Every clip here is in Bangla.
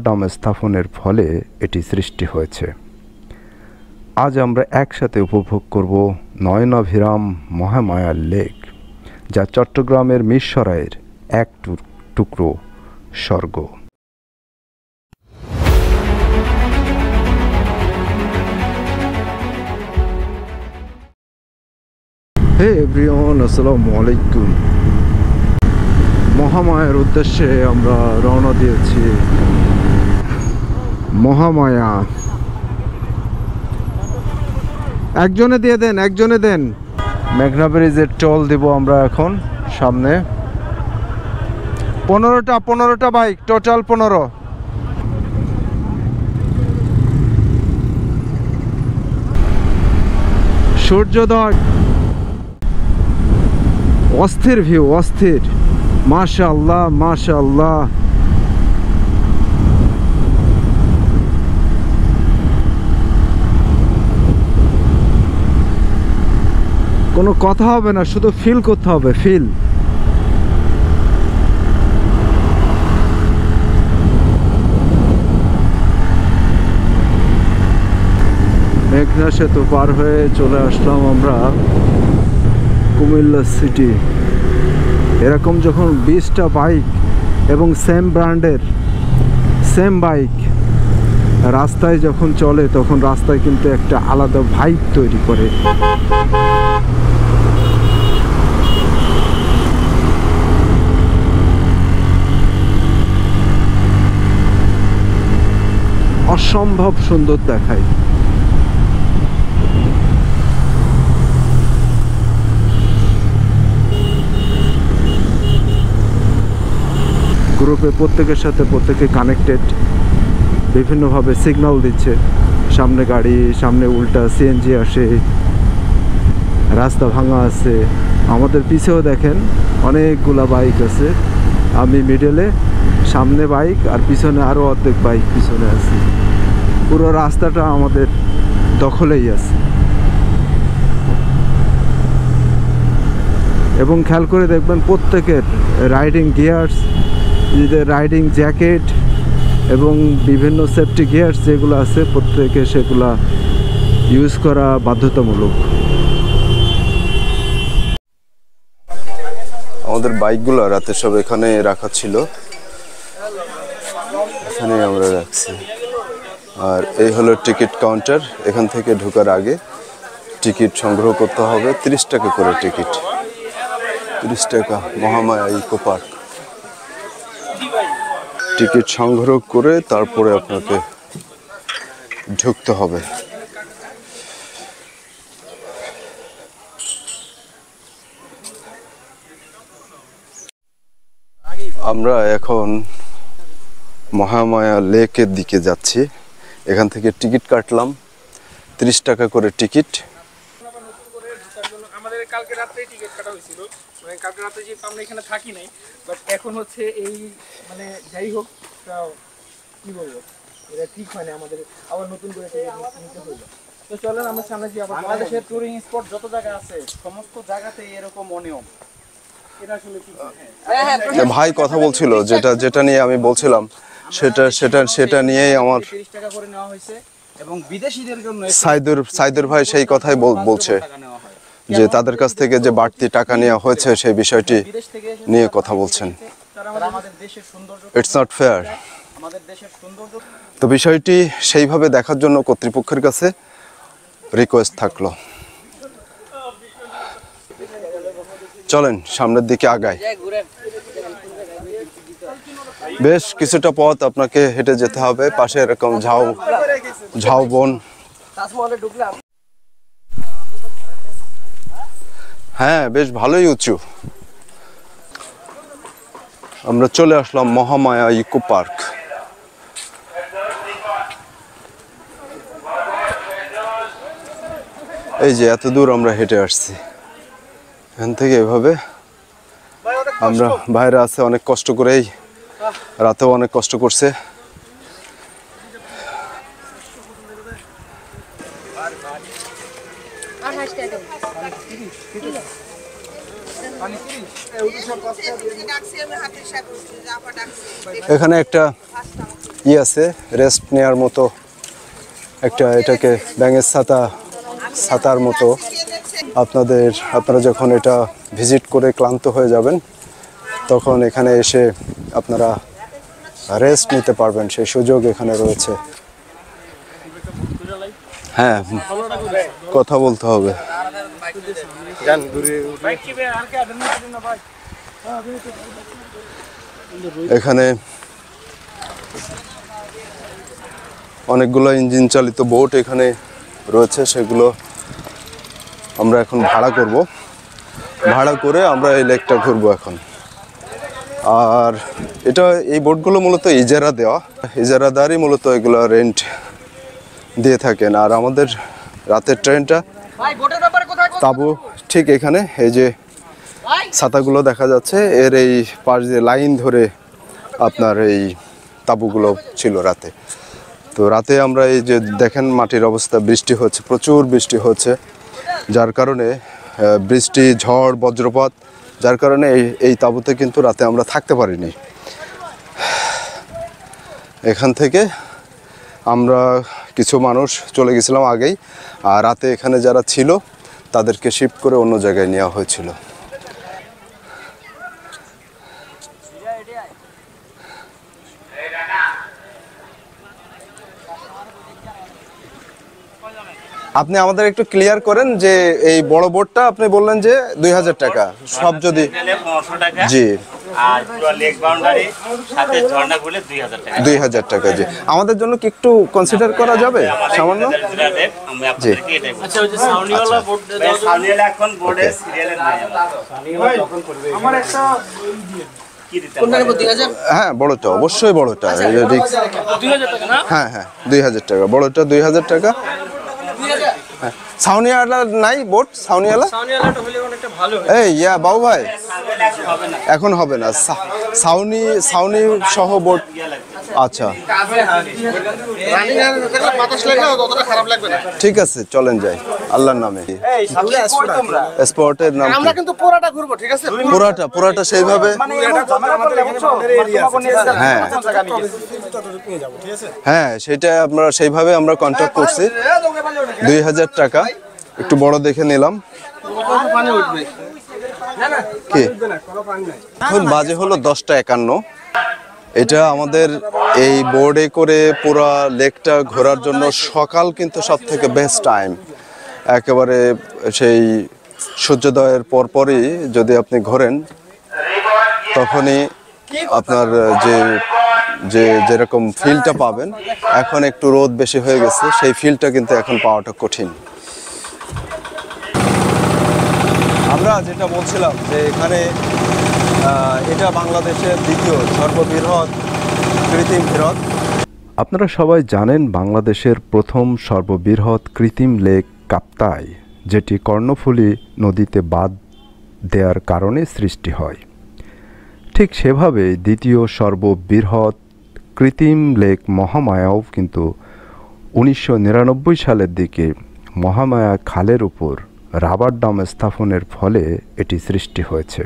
ডাম স্থাপনের ফলে এটি সৃষ্টি হয়েছে। আজ আমরা একসাথে উপভোগ করব নয়নাভিরাম মহামায়া লেক, যা চট্টগ্রামের মিরসরাইয়ের এক টুকরো স্বর্গ। হে এভরিওয়ান, আসসালামু আলাইকুম। মহামায়ার উদ্দেশ্যে আমরা রওনা দিয়েছি। মহামায়া একজনে দিয়ে দেন, একজনে দেন। মেঘনা ব্রিজের টোল দিব আমরা এখন। সামনে 15টা বাইক, টোটাল 15। সূর্যোদয়, অস্থির ভিউ, অস্থির। মাশাআল্লাহ মাশাআল্লাহ। কোনো কথা হবে না, শুধু ফিল করতে হবে, ফিল। মেঘনা সেতু পার হয়ে চলে আসলাম আমরা কুমিল্লা সিটি। এরকম যখন 20টা বাইক এবং সেম ব্র্যান্ডের সেম বাইক রাস্তায় যখন চলে, তখন রাস্তায় কিন্তু একটা আলাদা ভাইব তৈরি করে। অসম্ভব সুন্দর দেখায়। গ্রুপে প্রত্যেকের সাথে প্রত্যেকে কানেক্টেড, বিভিন্নভাবে সিগন্যাল দিচ্ছে। সামনে গাড়ি, সামনে উল্টা সিএনজি আসে, রাস্তা ভাঙা আছে। আমাদের পিছেও দেখেন অনেকগুলা বাইক আছে। আমি মিডলে, সামনে বাইক আর পিছনে আরও অর্ধেক বাইক পিছনে আছে। পুরো রাস্তাটা আমাদের দখলেই আছে। এবং খেয়াল করে দেখবেন প্রত্যেকের রাইডিং গিয়ার্স, রাইডিং জ্যাকেট এবং বিভিন্ন সেফটি গিয়ার্স যেগুলো আছে, প্রত্যেকে সেগুলা ইউজ করা বাধ্যতামূলক। আমাদের বাইকগুলো রাতে সব এখানে রাখা ছিল, এখানে আমরা রাখছি। আর এই হলো টিকিট কাউন্টার। এখান থেকে ঢোকার আগে টিকিট সংগ্রহ করতে হবে। 30 টাকা করে টিকিট, 30 টাকা। Mahamaya eco park. টিকিট সংগ্রহ করে তারপরে আপনাকে ঢুকতে হবে। আমরা এখন মহামায়া লেকের দিকে যাচ্ছি। এখান থেকে টিকিট কাটলাম, 30 টাকা করে টিকিট। আমাদের কালকে রাতে টিকিট কাটা হয়েছিল, মানে কালকে রাতে যে আমরা এখানে থাকি নাই, বাট এখন হচ্ছে এই মানে যাই হোক কি বলবো, এটা ঠিক হয় না, আমাদের আবার নতুন করে নিতে হলো। তো চলেন আমরা সামনে যে বাংলাদেশের টুরিং স্পট যত জায়গা আছে সমস্ত জায়গাতে এরকম অনিয়ম। এটা আসলে কি ভাই কথা বলছিল, যেটা নিয়ে আমি বলছিলাম সেটা নিয়েই আমার 30 টাকা করে নেওয়া হয়েছে এবং বিদেশিদের জন্য সাইদুর ভাই সেই কথাই বলছে যে তাদের কাছ থেকে যে বাড়তি টাকা নেওয়া হয়েছে সেই বিষয়টি নিয়ে কথা বলছেন। It's not fair. তো বিষয়টি সেইভাবে দেখার জন্য কর্তৃপক্ষের কাছে রিকোয়েস্ট থাকলো। চলেন সামনের দিকে আগাই। বেশ কিছুটা পথ আপনাকে হেঁটে যেতে হবে। পাশে এরকম ঝাউবন। হ্যাঁ, বেশ ভালোই উঁচু। আমরা চলে আসলাম মহামায়া ইকো পার্ক। এই যে এত দূর আমরা হেঁটে আসছি, এখান থেকে এভাবে আমরা বাইরে আছে অনেক কষ্ট করেই, রাতেও অনেক কষ্ট করছে। এখানে একটা আছে রেস্ট নেওয়ার মতো একটা, এটাকে ব্যাঙের ছাতার মতো। আপনারা যখন এটা ভিজিট করে ক্লান্ত হয়ে যাবেন তখন এখানে এসে আপনারা রেস্ট নিতে পারবেন, সেই সুযোগ এখানে রয়েছে। হ্যাঁ, কথা বলতে হবে। এখানে অনেকগুলো ইঞ্জিন চালিত বোট এখানে রয়েছে, সেগুলো আমরা এখন ভাড়া করে আমরা এই লেকটা ঘুরবো এখন। আর এই বোটগুলো মূলত ইজারাদারই মূলত এগুলো রেন্ট দিয়ে থাকেন। আর আমাদের রাতের ট্রেনটা তাবু ঠিক এখানে, এই যে ছাতাগুলো দেখা যাচ্ছে এর এই পাশ দিয়ে লাইন ধরে আপনার এই তাবুগুলো ছিল রাতে। তো রাতে আমরা এই যে দেখেন মাটির অবস্থা, বৃষ্টি হচ্ছে, প্রচুর বৃষ্টি হচ্ছে, যার কারণে বৃষ্টি, ঝড়, বজ্রপাত, যার কারণে এই তাঁবুতে কিন্তু রাতে আমরা থাকতে পারিনি। এখান থেকে আমরা কিছু মানুষ চলে গেছিলাম আগেই, আর রাতে এখানে যারা ছিল তাদেরকে শিফট করে অন্য জায়গায় নেওয়া হয়েছিল। আপনি আমাদের একটু ক্লিয়ার করেন যে এই বড় বোর্ডটা আপনি বললেন যে 2000 টাকা সব, যদি 500 টাকা, জি, আর পুরো লেক বাউন্ডারি সাথে ঝর্ণা ঘুরলে 2000 টাকা। 2000 টাকা, জি। আমাদের জন্য কি একটু কনসিডার করা যাবে সামান্য? আমি আপনাদেরকে এটাই বলছি। আচ্ছা, ওই যে সাউনিওয়ালা বোর্ড, সাউনিওয়ালা এখন বোর্ডে সিরিয়ালে নাই। আমার একটা হ্যাঁ, বড়টা, অবশ্যই বড়টা। 2000 টাকা না? হ্যাঁ, 2000 টাকা, বড়টা 2000 টাকা। সাউনিওয়ালা নাই বোট? সাউনিওয়ালাটা হলে অনেকটা ভালো হয়। এই বাবু ভাই, এখন হবে না, সাউনি সহ বোট। আচ্ছা, ঠিক আছে, চলেন যাই আল্লাহর নামে। স্পটের নাম আমরা কিন্তু পুরাটা ঘুরবো, ঠিক আছে? পুরাটা সেইভাবে। হ্যাঁ, সেটা আমরা সেইভাবে আমরা কন্ট্যাক্ট করছি। 2000 টাকা, একটু বড় দেখে নিলাম। কি এখন বাজে হলো 10:51। এটা আমাদের এই বোর্ডে করে পুরো লেকটা ঘোরার জন্য সকাল কিন্তু সব থেকে বেস্ট টাইম। একেবারে সেই সূর্যোদয়ের পরপরই যদি আপনি ঘোরেন তখনই আপনার যেরকম ফিলটা পাবেন, এখন একটু রোদ বেশি হয়ে গেছে, সেই ফিলটা কিন্তু এখন পাওয়াটা কঠিন। আমরা যেটা বলছিলাম যে এখানে এটা বাংলাদেশের দ্বিতীয় সর্ববৃহৎ কৃত্রিম হ্রদ। আপনারা সবাই জানেন বাংলাদেশের প্রথম সর্ববৃহৎ কৃত্রিম লেক কাপ্তাই, যেটি কর্ণফুলী নদীতে বাঁধ দেওয়ার কারণে সৃষ্টি হয়। ঠিক সেভাবে দ্বিতীয় সর্ববৃহৎ কৃত্রিম লেক মহামায়াও কিন্তু 1999 সালের দিকে মহামায়া খালের উপর রাবার ড্যাম স্থাপনের ফলে এটি সৃষ্টি হয়েছে।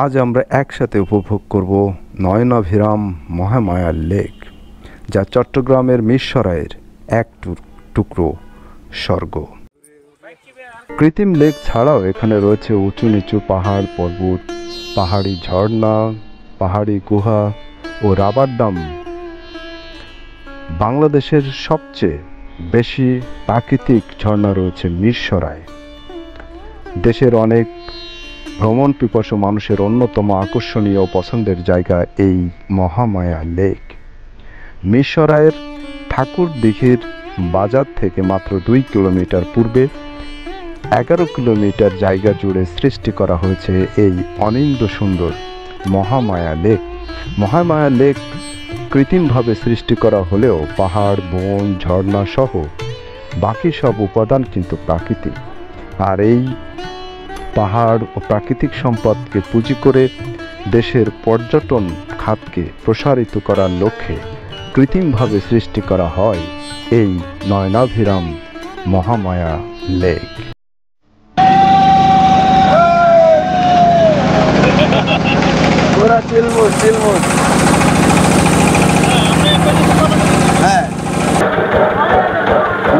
আজ আমরা একসাথে উপভোগ করব নয়নাভিরাম মহামায়া লেক, যা চট্টগ্রামের মিরসরাইয়ের এক টুকরো স্বর্গ। কৃত্রিম লেক ছাড়াও এখানে রয়েছে উঁচু নিচু পাহাড় পর্বত, পাহাড়ি ঝর্ণা, পাহাড়ি গুহা ও রাবার ড্যাম। বাংলাদেশের সবচেয়ে বেশি প্রাকৃতিক ঝর্ণা রয়েছে মিরসরাই। দেশের অনেক ভ্রমণ পিপাসু মানুষের অন্যতম আকর্ষণীয় পছন্দের জায়গা এই মহামায়া লেক। মিরসরাইয়ের ঠাকুরদিঘির বাজার থেকে মাত্র 2 কিলোমিটার পূর্বে 11 কিলোমিটার জায়গা জুড়ে সৃষ্টি করা হয়েছে এই অনিন্দ্য সুন্দর মহামায়া লেক। মহামায়া লেক কৃত্রিমভাবে সৃষ্টি করা হলেও পাহাড়, বন, ঝর্ণা সহ বাকি সব উপাদান কিন্তু প্রাকৃতিক। আর এই পাহাড় ও প্রাকৃতিক সম্পদকে পুঁজি করে দেশের পর্যটন খাতকে প্রসারিত করার লক্ষ্যে কৃত্রিমভাবে সৃষ্টি করা হয় এই নয়নাভিরাম মহামায়া লেক। হ্যাঁ,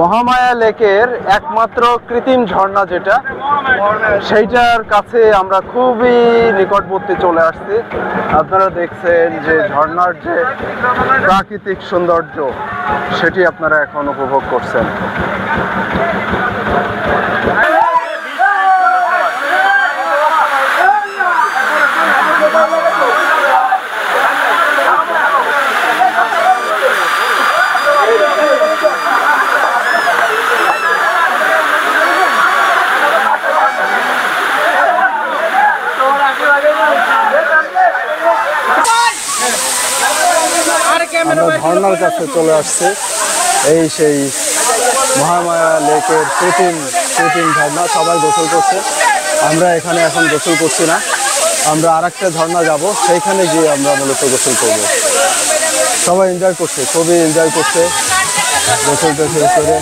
মহামায়া লেকের একমাত্র কৃত্রিম ঝর্ণা যেটা, সেইটার কাছে আমরা খুবই নিকটবর্তী চলে আসছি। আপনারা দেখছেন যে ঝর্ণার যে প্রাকৃতিক সৌন্দর্য সেটি আপনারা এখন উপভোগ করছেন। আমরা ঝর্ণার কাছে চলে আসছে। এই সেই মহামায়া লেকের কৃত্রিম ঝর্ণা, সবাই গোসল করছে। আমরা এখানে এখন গোসল করছি না, আমরা আরেকটা ঝর্ণা যাব, সেইখানে গিয়ে আমরা মূলত গোসল করব। সবাই এনজয় করছে, খুবই এনজয় করছে গোসল টোসল করে।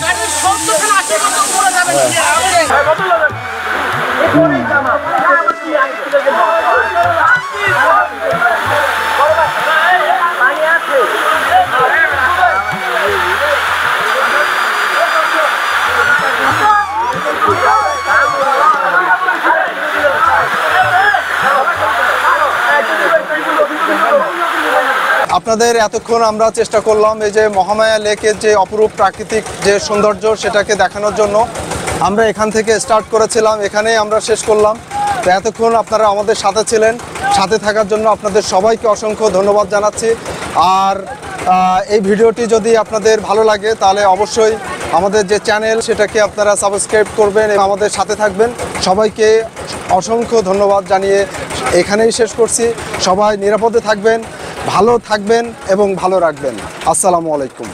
আপনাদের এতক্ষণ আমরা চেষ্টা করলাম এই যে মহামায়া লেকের যে অপরূপ প্রাকৃতিক যে সৌন্দর্য সেটাকে দেখানোর জন্য। আমরা এখান থেকে স্টার্ট করেছিলাম, এখানেই আমরা শেষ করলাম। তো এতক্ষণ আপনারা আমাদের সাথে ছিলেন, সাথে থাকার জন্য আপনাদের সবাইকে অসংখ্য ধন্যবাদ জানাচ্ছি। আর এই ভিডিওটি যদি আপনাদের ভালো লাগে তাহলে অবশ্যই আমাদের যে চ্যানেল সেটাকে আপনারা সাবস্ক্রাইব করবেন এবং আমাদের সাথে থাকবেন। সবাইকে অসংখ্য ধন্যবাদ জানিয়ে এখানেই শেষ করছি। সবাই নিরাপদে থাকবেন, ভালো থাকবেন এবং ভালো রাখবেন। আসসালামু আলাইকুম।